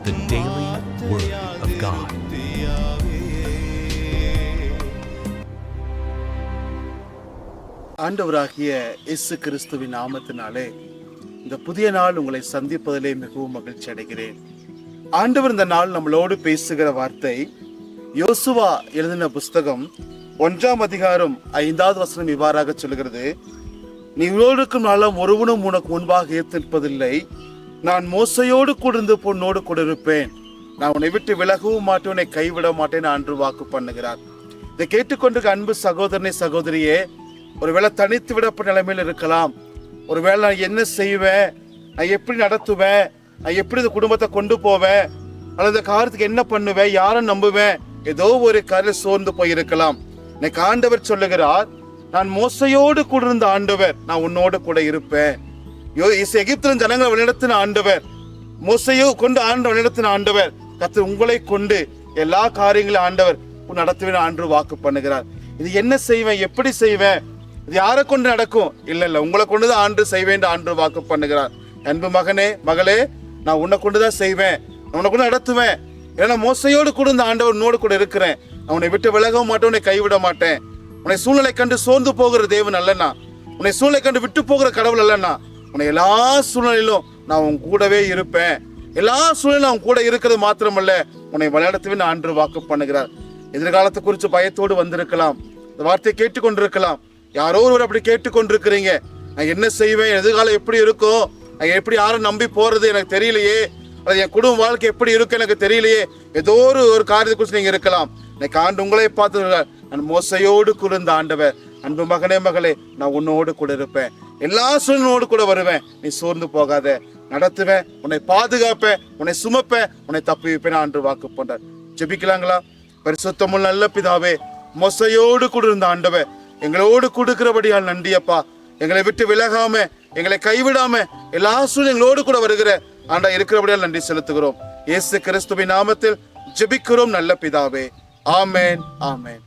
the daily Word of God. ஆண்டவராகிய இயேசு கிறிஸ்துவின் நாமத்தினாலே இந்த புதிய நாள் உங்களை சந்திப்பதிலே மிகவும் மகிழ்ச்சி அடைகிறேன். ஆண்டவர் இந்த நாள் நம்மளோடு பேசுகிற வார்த்தை யோசுவா எழுதின புஸ்தகம் 1ஆம் அதிகாரம் 5வது வசனம் இவ்வாறாக சொல்கிறது. நீ உயிரோடுக்கும் நாளும் ஒருவனும் உனக்கு முன்பாக ஏற்றிருப்பதில்லை. நான் மோசையோடு கூட இருந்து பொன்னோடு கூட இருப்பேன். நான் உன்னை விட்டு விலகவும் மாட்டேன், உன்னை கைவிட மாட்டேன் என்று வாக்கு பண்ணுகிறார். இதை கேட்டுக்கொண்டிருக்க அன்பு சகோதரனே சகோதரியே, ஒருவேளை தனித்து விடப்பட்ட நிலைமையில் இருக்கலாம். ஒருவேளை நான் என்ன செய்வேன், நான் எப்படி நடத்துவேன், நான் எப்படி இந்த குடும்பத்தை கொண்டு போவேன், அல்லது இந்த காரியத்துக்கு என்ன பண்ணுவேன், யாரும் நம்புவேன், ஏதோ ஒரு காரியம் சோர்ந்து போயிருக்கலாம். இன்னைக்கு ஆண்டவர் சொல்லுகிறார், நான் மோசையோடு கூட இருந்த ஆண்டவர், நான் உன்னோடு கூட இருப்பேன். எகிப்தின் ஜனங்களை வழிநடத்தின ஆண்டவர், மோசையோ கொண்டு வழிநடத்தின ஆண்டவர், கர்த்தர் உங்களை கொண்டு எல்லா காரியங்களும் ஆண்டவர் நடத்துவேன் ஆண்டு வாக்கு பண்ணுகிறார். இது என்ன செய்வேன், எப்படி செய்வேன், இது யாரை கொண்டு நடக்கும்? இல்ல உங்களை கொண்டுதான் ஆண்டு செய்வேன் ஆண்டு வாக்கு பண்ணுகிறார். அன்பு மகனே மகளே, நான் உன்னை கொண்டுதான் செய்வேன், உன்னை கொண்டு நடத்துவேன். ஏன்னா மோசையோடு கூட இந்த ஆண்டவர் உன்னோடு கூட இருக்கிறேன். நான் உன்னை விட்டு விலகவும் மாட்டேன், உன்னை கைவிட மாட்டேன். உன்னை சூழ்நிலை கண்டு சோர்ந்து போகிற தேவன் அல்லனா, உன்னை சூழ்நிலை கண்டு விட்டு போகிற கடவுள் அல்லனா, உன்னை எல்லா சூழ்நிலையிலும் நான் உன் கூடவே இருப்பேன். எல்லா சூழ்நிலையும் அவன் கூட இருக்கிறது மாத்திரமல்ல, உன்னை விளையாடத்துவே ஆண்டு வாக்கு பண்ணுகிறார். எதிர்காலத்தை குறித்து பயத்தோடு வந்திருக்கலாம், இந்த வார்த்தையை கேட்டுக்கொண்டிருக்கலாம். யாரோ ஒருவர் அப்படி கேட்டுக்கொண்டிருக்கிறீங்க, நான் என்ன செய்வேன், எதிர்காலம் எப்படி இருக்கும், நான் எப்படி யாரும் நம்பி போறது எனக்கு தெரியலையே, அது என் குடும்ப வாழ்க்கை எப்படி இருக்கு எனக்கு தெரியலையே, ஏதோ ஒரு காரியத்தை குறித்து நீங்க இருக்கலாம். இன்னைக்கு ஆண்டு உங்களை பார்த்து, நான் மோசையோடு கூட இருந்த ஆண்டவர், அன்பு மகனே மகளே, நான் உன்னோடு கூட இருப்பேன், எல்லா சூழ்நிலையோடு கூட வருவேன், நீ சோர்ந்து போகாத, நடத்துவேன், உன்னை பாதுகாப்பேன், உன்னை சுமப்பேன், உன்னை தப்பி வைப்பேன் ஆண்டு வாக்கு போன்றார். ஜெபிக்கலாங்களா? பரிசுத்தமுள்ள நல்ல பிதாவே, மோசையோடு கூட இருந்த ஆண்டவர், எங்களோடு கொடுக்கிறபடியால் நன்றியப்பா. எங்களை விட்டு விலகாம, எங்களை கைவிடாம, எல்லா சூழ்நிலைகளோடு கூட வருகிற ஆண்டா இருக்கிறபடியால் நன்றி செலுத்துகிறோம். இயேசு கிறிஸ்துவின் நாமத்தில் ஜெபிக்கிறோம் நல்ல பிதாவே. ஆமென், ஆமென்.